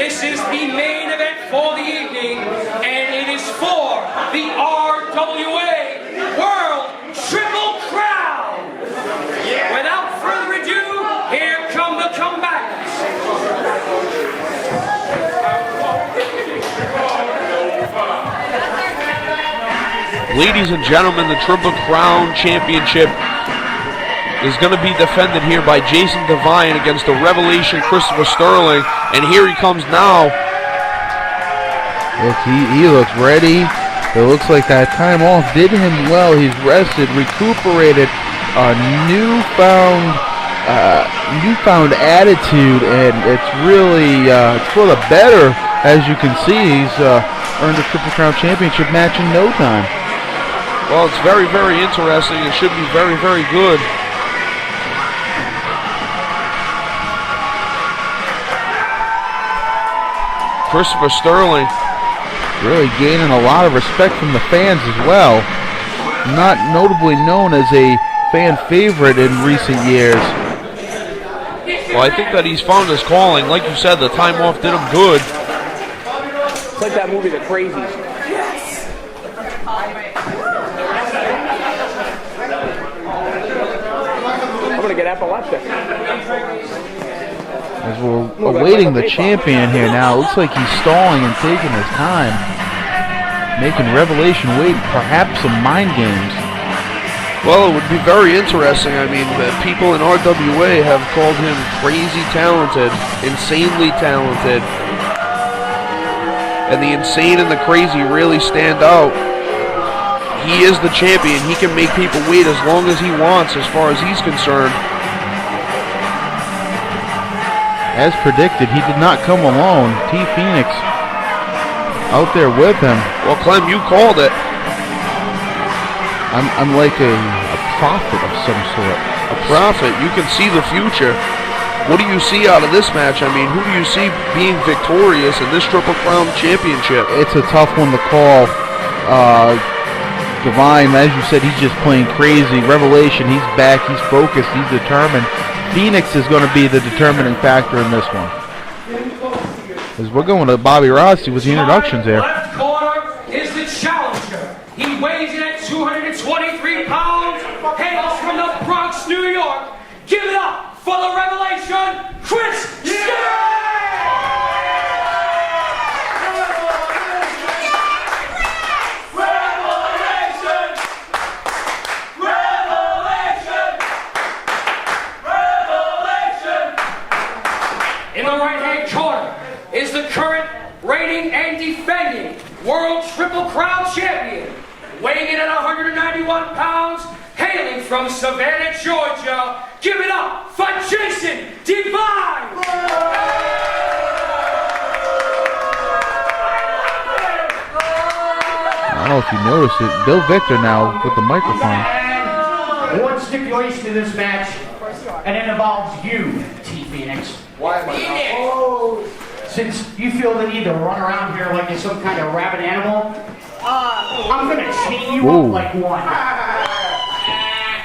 This is the main event for the evening, and it is for the RWA World Triple Crown. Without further ado, here come the combatants. Ladies and gentlemen, the Triple Crown Championship is going to be defended here by Jason Devine against the Revelation Christopher Sterling, and here he comes now. Look, he looks ready. It looks like that time off did him well. He's rested, recuperated, a newfound attitude, and it's really it's for the better. As you can see, he's earned a Triple Crown Championship match in no time. Well, it's very, very interesting. It should be very, very good. Christopher Sterling really gaining a lot of respect from the fans as well. Not notably known as a fan favorite in recent years. Well, I think that he's found his calling. Like you said, the time off did him good. It's like that movie, The Crazies. Yes! I'm going to get epileptic. As we're awaiting the champion here now, it looks like he's stalling and taking his time, making Revelation wait, perhaps some mind games. Well, it would be very interesting. I mean, people in RWA have called him crazy talented, insanely talented. And the insane and the crazy really stand out. He is the champion. He can make people wait as long as he wants as far as he's concerned. As predicted, he did not come alone. T. Phoenix out there with him. Well, Clem, you called it. I'm like a prophet of some sort. A prophet. You can see the future. What do you see out of this match? I mean, who do you see being victorious in this Triple Crown Championship? It's a tough one to call. Devine, as you said, he's just playing crazy. Revelation, he's back, he's focused, he's determined. Phoenix is going to be the determining factor in this one. As we're going to Bobby Rossi with the introductions here. Left corner is the challenger. He weighs in at 223 pounds, hails from the Bronx, New York. Give it up for the Revelation, Chris Sterling! In the right-hand corner is the current reigning and defending World Triple Crown Champion, weighing in at 191 pounds, hailing from Savannah, Georgia. Give it up for Jason Devine! I don't know if you noticed it. Bill Victor now with the microphone. One stipulation to this match, and it involves you, T. Phoenix. Why am I not? Oh. Since you feel the need to run around here like you're some kind of rabid animal, I'm going to chain you up like one.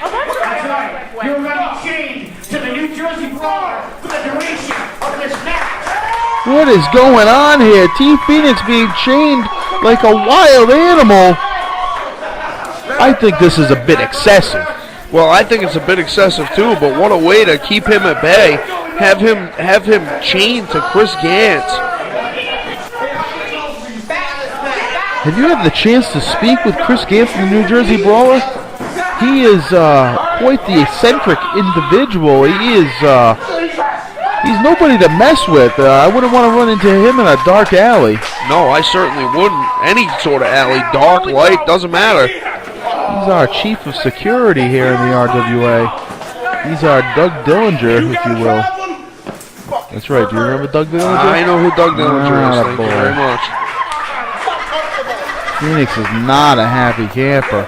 That's right. You're going to be chained to the New Jersey Brawler for the duration of this match. What is going on here? T. Phoenix being chained like a wild animal. I think this is a bit excessive. Well, I think it's a bit excessive too, but what a way to keep him at bay. Have him chained to Chris Gantz. Have you had the chance to speak with Chris Gantz, the New Jersey Brawler? He is quite the eccentric individual. He's nobody to mess with. I wouldn't want to run into him in a dark alley. No, I certainly wouldn't. Any sort of alley, dark, light, doesn't matter. He's our chief of security here in the RWA. He's our Doug Dillinger, if you will. That's right. Do you remember Doug Dillinger? I know who Doug Dillinger is. Thank you very much. Phoenix is not a happy camper.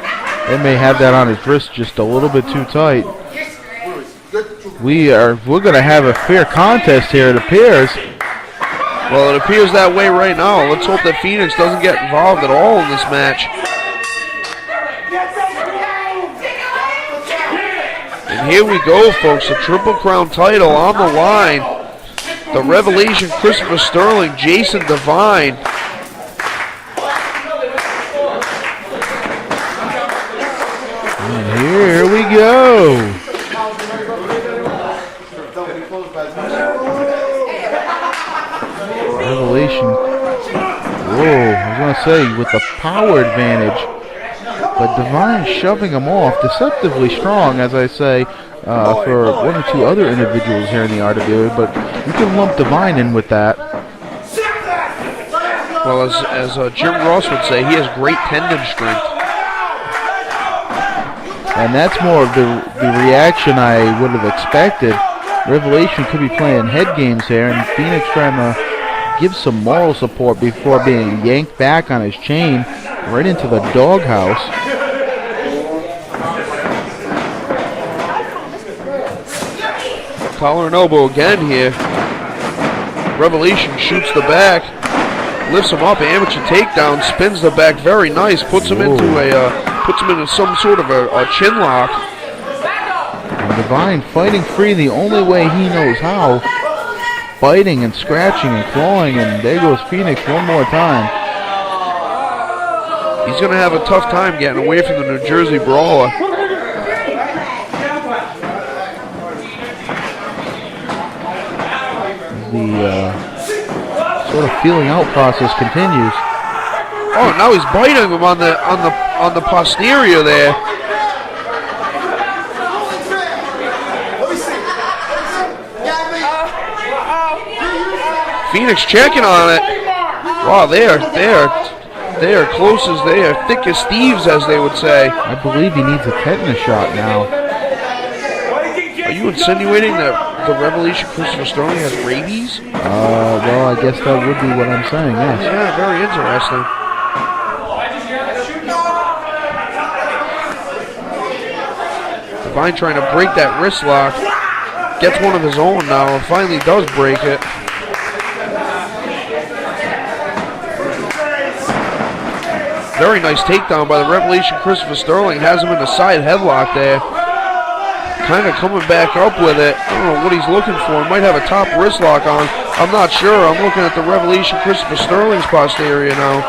They may have that on his wrist just a little bit too tight. We're going to have a fair contest here, it appears. Well, it appears that way right now. Let's hope that Phoenix doesn't get involved at all in this match. And here we go, folks. The Triple Crown title on the line. The Revelation, Christopher Sterling, Jason Devine. And here we go. Revelation. Whoa, I was going to say, with the power advantage. But Devine shoving him off, deceptively strong, as I say, for one or two other individuals here in the RWA, but you can lump Devine in with that. Well, as Jim Ross would say, he has great tendon strength. And that's more of the reaction I would have expected. Revelation could be playing head games here, and Phoenix trying to give some moral support before being yanked back on his chain right into the doghouse. Collar and elbow again here. Revelation shoots the back, lifts him up, amateur takedown, spins the back, very nice, puts him into some sort of a chin lock. And Devine fighting free the only way he knows how, biting and scratching and clawing, and there goes Phoenix one more time. He's going to have a tough time getting away from the New Jersey Brawler. The sort of feeling out process continues. Oh, now he's biting him on the posterior there. Phoenix checking on it. Wow, they are close as they are thick as thieves, as they would say. I believe he needs a tetanus shot now. Are you insinuating that the Revelation Christopher Sterling has rabies? Well, I guess that would be what I'm saying, yes. Yeah, very interesting. Devine trying to break that wrist lock. Gets one of his own now and finally does break it. Very nice takedown by the Revelation Christopher Sterling. Has him in the side headlock there. Kind of coming back up with it. I don't know what he's looking for. He might have a top wrist lock on. I'm not sure. I'm looking at the Revelation Christopher Sterling's posterior now.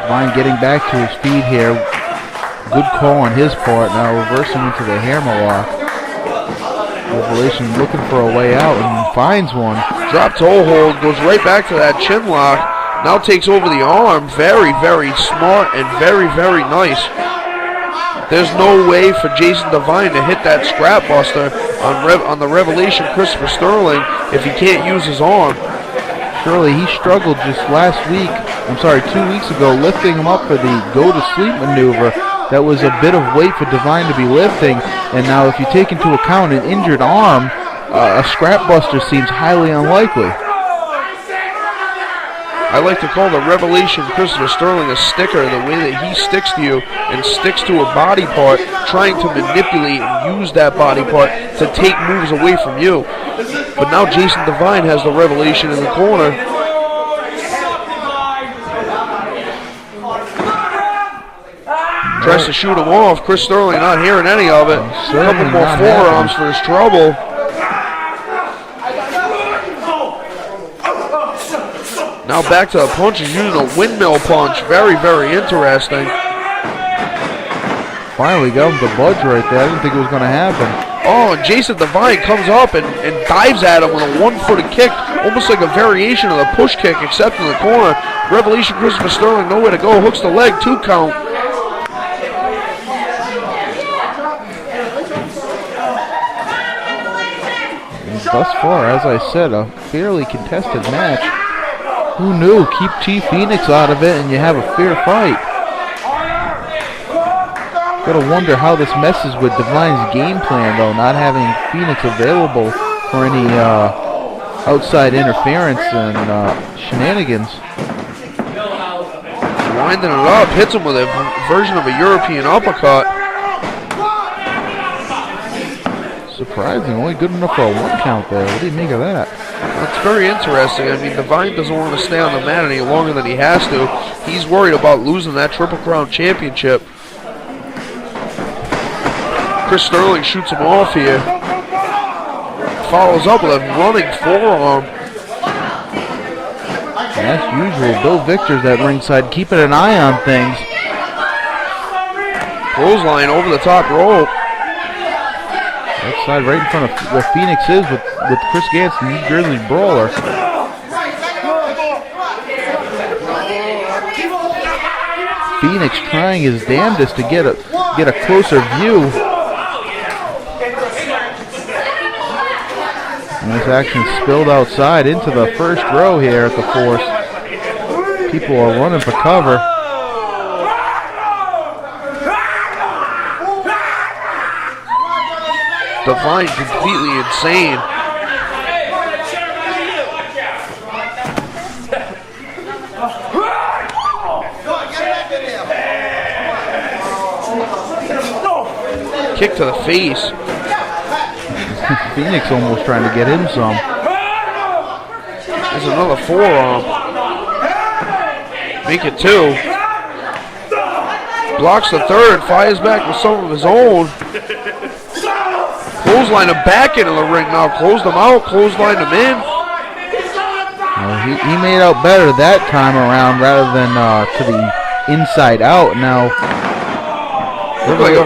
Devine getting back to his feet here. Good call on his part. Now reversing into the hammerlock. Revelation looking for a way out and finds one. Drop toe hold, goes right back to that chin lock. Now takes over the arm. Very, very smart and very, very nice. There's no way for Jason Devine to hit that scrap buster on the Revelation Christopher Sterling if he can't use his arm. Surely he struggled just last week, 2 weeks ago, lifting him up for the go-to-sleep maneuver. That was a bit of weight for Devine to be lifting, and now if you take into account an injured arm, a scrap buster seems highly unlikely. I like to call the Revelation Christopher Sterling a sticker, the way that he sticks to you and sticks to a body part, trying to manipulate and use that body part to take moves away from you. But now Jason Devine has the Revelation in the corner. Tries to shoot him off. Chris Sterling not hearing any of it. A couple more forearms for his trouble. Now back to the punches, using a windmill punch. Very, very interesting. Finally got him to budge right there. I didn't think it was going to happen. Oh, and Jason Devine comes up and dives at him with a one-footed kick, almost like a variation of the push kick, except in the corner. Revelation Christopher Sterling, nowhere to go, hooks the leg, 2 count. Thus far, as I said, a fairly contested match. Who knew? Keep T Phoenix out of it and you have a fair fight. Gotta wonder how this messes with Devine's game plan, though, not having Phoenix available for any outside interference and shenanigans. Winding it up, hits him with a version of a European uppercut. Surprising, only good enough for a 1 count there. What do you make of that? That's very interesting. I mean, Devine doesn't want to stay on the mat any longer than he has to. He's worried about losing that Triple Crown Championship. Chris Sterling shoots him off here. follows up with a running forearm. As usual, Bill Victor's at ringside, keeping an eye on things. Clothesline over the top rope. Outside, right in front of where Phoenix is with Chris Ganson, New Jersey Brawler. Phoenix trying his damnedest to get a closer view. And this action spilled outside into the first row here at the Force. People are running for cover. Devine completely insane. Kick to the face. Phoenix almost trying to get him some. There's another forearm. Make it 2. Blocks the third, fires back with some of his own. Clothesline him back into the ring now. Closed him out, clothesline him in. Well, he made out better that time around rather than to the inside out. Now, looked like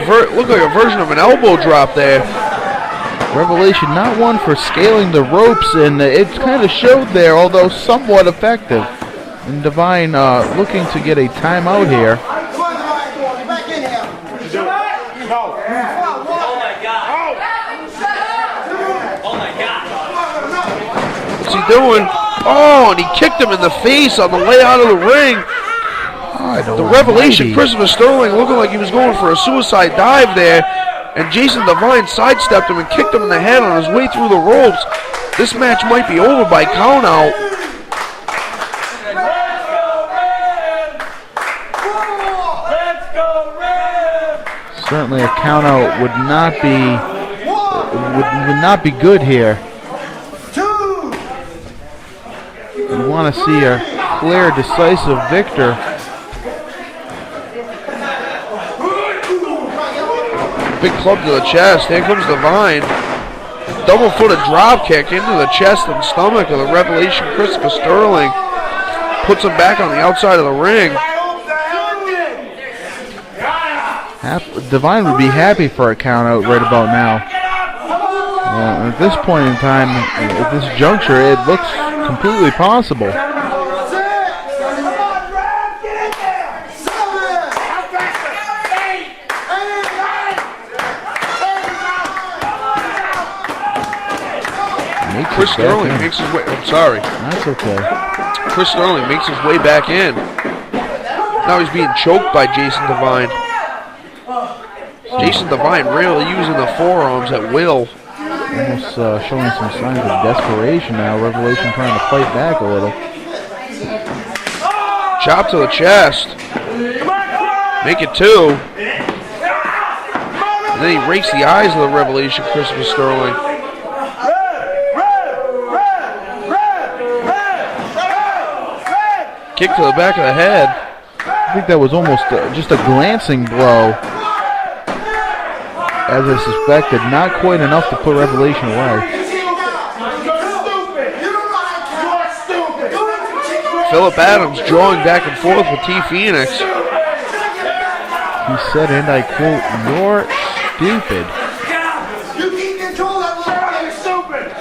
a version of an elbow drop there. Revelation not one for scaling the ropes, and it kind of showed there, although somewhat effective. And Devine looking to get a timeout here. What's he doing? Oh, and he kicked him in the face on the way out of the ring. The Revelation, Christopher Sterling, looking like he was going for a suicide dive there. And Jason Devine sidestepped him and kicked him in the head on his way through the ropes. This match might be over by countout. Certainly a countout would not be good here. You want to see a clear, decisive victor. Big club to the chest. Here comes Devine. Double-footed drop kick into the chest and stomach of the Revelation Christopher Sterling. Puts him back on the outside of the ring. Devine would be happy for a count out right about now. At this point in time, at this juncture, it looks completely possible. Chris Sterling makes his way. I'm sorry. That's okay. Chris Sterling makes his way back in. Now he's being choked by Jason Devine. Jason Devine really using the forearms at will. Almost showing some signs of desperation now. Revelation trying to fight back a little. Chop to the chest. Make it 2. And then he rakes the eyes of the Revelation Christopher Sterling. Kick to the back of the head. I think that was almost just a glancing blow. As I suspected, not quite enough to put Revelation away. Phillip Adams drawing back and forth with T. Phoenix. He said, and I quote, "You're stupid." You keep control of that little stupid.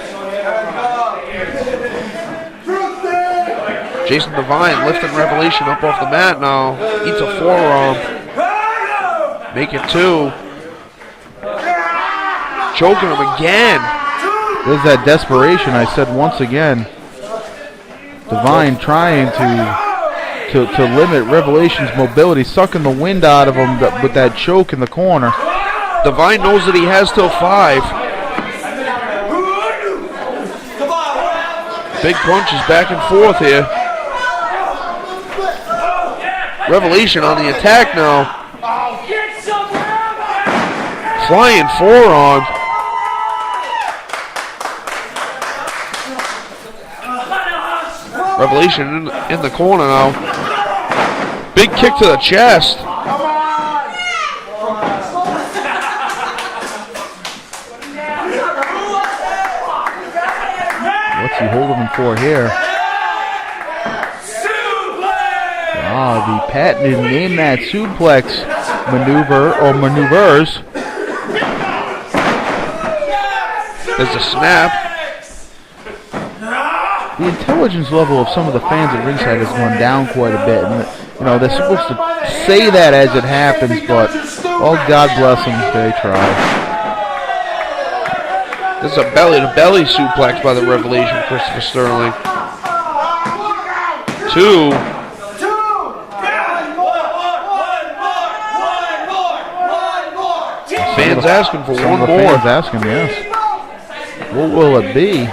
Jason Devine lifting Revelation up off the mat now. Eats a forearm. Make it 2. Choking him again. There's that desperation I said once again. Devine trying to limit Revelation's mobility, sucking the wind out of him with that choke in the corner. Devine knows that he has till 5. Big punches back and forth here. Revelation on the attack now. Flying forearm. Revelation in the corner now. Big kick to the chest. What's he holding him for here? Ah, the patented name that suplex maneuver or maneuvers. There's a snap. The intelligence level of some of the fans at ringside has gone down quite a bit. And, you know, they're supposed to say that as it happens, but, oh, God bless them, they try. This is a belly-to-belly suplex by the Revelation, Christopher Sterling. 2. Fans asking for one more. Fans asking, yes. What will it be?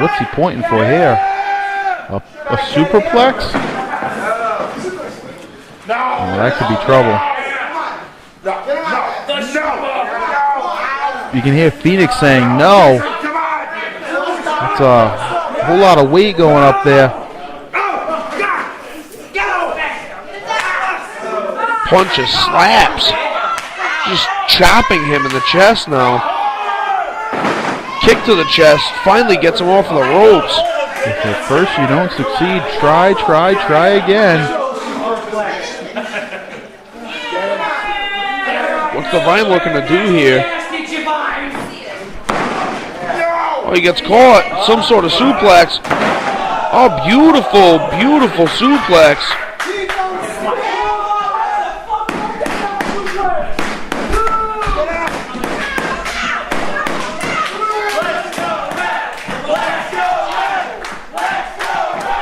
What's he pointing for here? A superplex? Oh, that could be trouble. You can hear Phoenix saying no. It's a whole lot of weight going up there. Punches, slaps. Just chopping him in the chest now. Kick to the chest, finally gets him off of the ropes. If at first you don't succeed, try again. What's Devine looking to do here? Oh, he gets caught. Some sort of suplex. Oh, beautiful, beautiful suplex.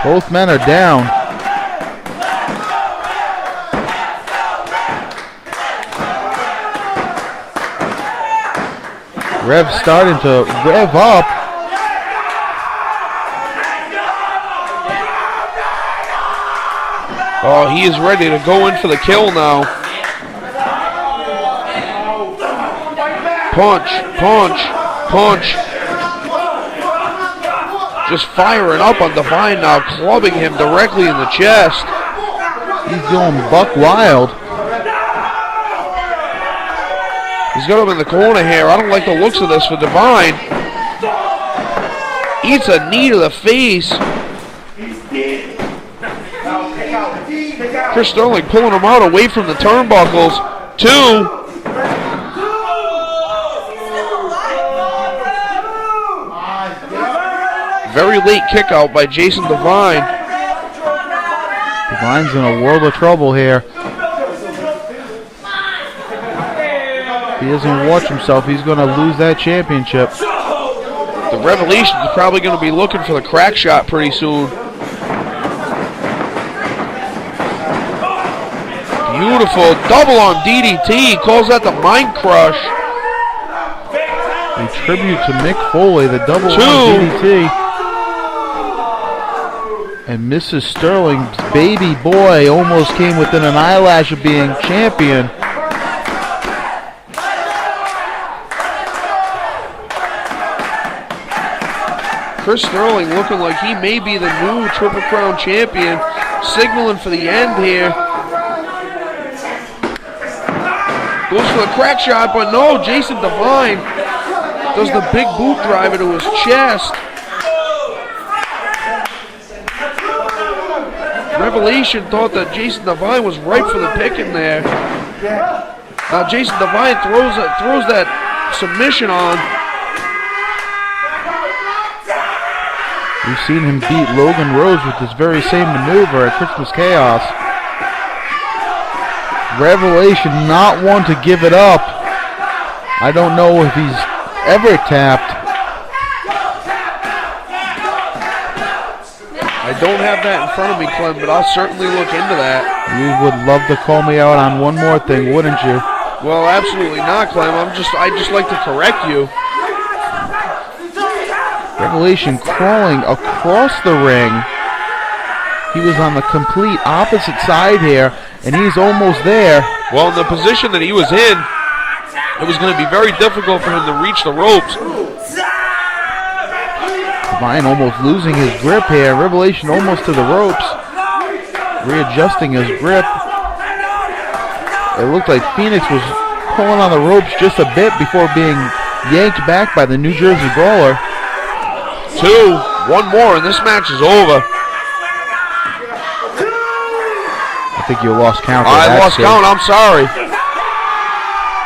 Both men are down. Rev's starting to rev up. Oh, he is ready to go in for the kill now. Punch, punch, punch. Just firing up on Devine now, clubbing him directly in the chest. He's going buck wild. He's got him in the corner here. I don't like the looks of this for Devine. Eats a knee to the face. Chris Sterling pulling him out away from the turnbuckles. 2. Very late kick out by Jason Devine. Devine's in a world of trouble here. If he doesn't watch himself, he's going to lose that championship. The Revelation is probably going to be looking for the crack shot pretty soon. Beautiful double on DDT. Calls that the Mind Crush. A tribute to Mick Foley, the double 2. on DDT. And Mrs. Sterling's baby boy almost came within an eyelash of being champion. Chris Sterling looking like he may be the new Triple Crown champion, signaling for the end here. Goes for the crack shot, but no, Jason Devine does the big boot driver to his chest. Revelation thought that Jason Devine was ripe for the picking there. Now Jason Devine throws that submission on. We've seen him beat Logan Rose with this very same maneuver at Christmas Chaos. Revelation not one to give it up. I don't know if he's ever tapped. I don't have that in front of me, Clem, but I'll certainly look into that. You would love to call me out on one more thing, wouldn't you? Well, absolutely not, Clem. I just like to correct you. Revelation crawling across the ring. He was on the complete opposite side here, and he's almost there. Well, in the position that he was in, it was going to be very difficult for him to reach the ropes. Devine almost losing his grip here. Revelation almost to the ropes. Readjusting his grip. It looked like Phoenix was pulling on the ropes just a bit before being yanked back by the New Jersey Brawler. 2, 1 more, and this match is over. I think you lost count. I lost count, I'm sorry.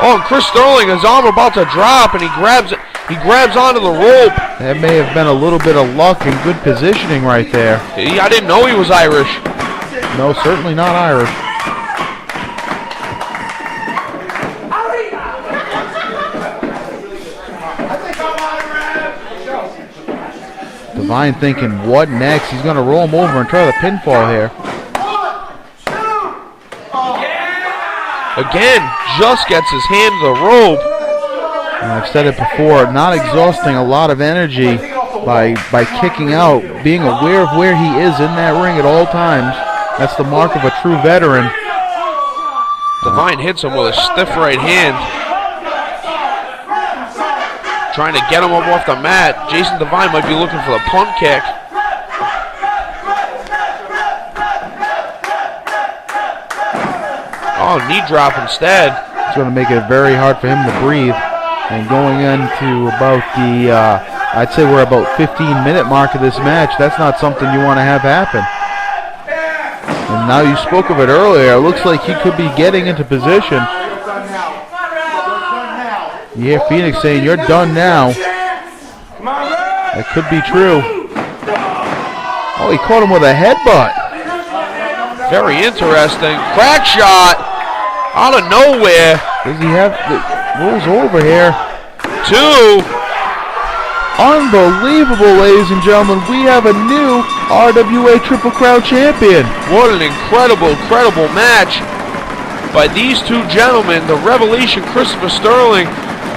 Oh, and Chris Sterling, his arm about to drop, and he grabs onto the rope. That may have been a little bit of luck and good positioning right there. I didn't know he was Irish. No, certainly not Irish. Devine thinking, what next? He's going to roll him over and try the pinfall here. Again, just gets his hand to the rope. And I've said it before, not exhausting a lot of energy by kicking out, being aware of where he is in that ring at all times. That's the mark of a true veteran. Devine hits him with a stiff right hand, trying to get him up off the mat. Jason Devine might be looking for the punt kick. Oh, knee drop instead. It's going to make it very hard for him to breathe. And going into about the, I'd say we're about 15-minute mark of this match. That's not something you want to have happen. And now you spoke of it earlier. It looks like he could be getting into position. You hear Phoenix saying, "You're done now." That could be true. Oh, he caught him with a headbutt. Very interesting. Crack shot out of nowhere. Does he have the rolls over here? 2. Unbelievable, ladies and gentlemen. We have a new RWA Triple Crown champion. What an incredible match by these two gentlemen. The Revelation Christopher Sterling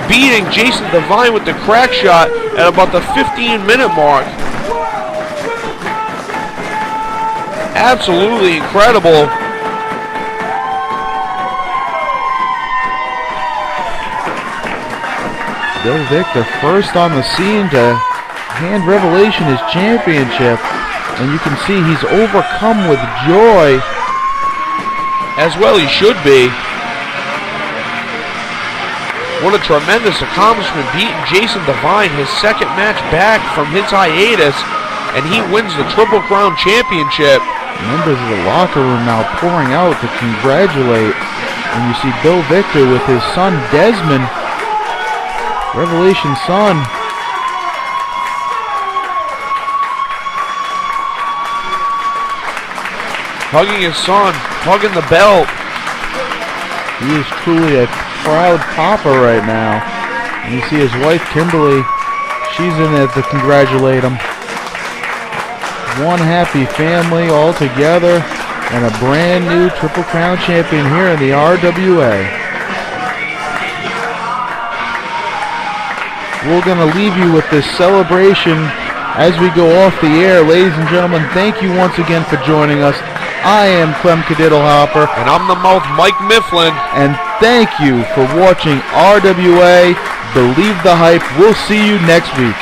beating Jason Devine with the crack shot at about the 15-minute mark. Absolutely incredible. Bill Victor first on the scene to hand Revelation his championship. And you can see he's overcome with joy. As well he should be. What a tremendous accomplishment, beating Jason Devine, his second match back from his hiatus, and he wins the Triple Crown Championship. Members of the locker room now pouring out to congratulate. And you see Bill Victor with his son Desmond, Revelation's son. Hugging his son, hugging the belt. He is truly a proud papa right now. And you see his wife Kimberly, she's in there to congratulate him. One happy family all together, and a brand new Triple Crown champion here in the RWA. We're going to leave you with this celebration as we go off the air. Ladies and gentlemen, thank you once again for joining us. I am Clem Cadiddle-Hopper. And I'm the mouth, Mike Mifflin. And thank you for watching RWA. Believe the hype. We'll see you next week.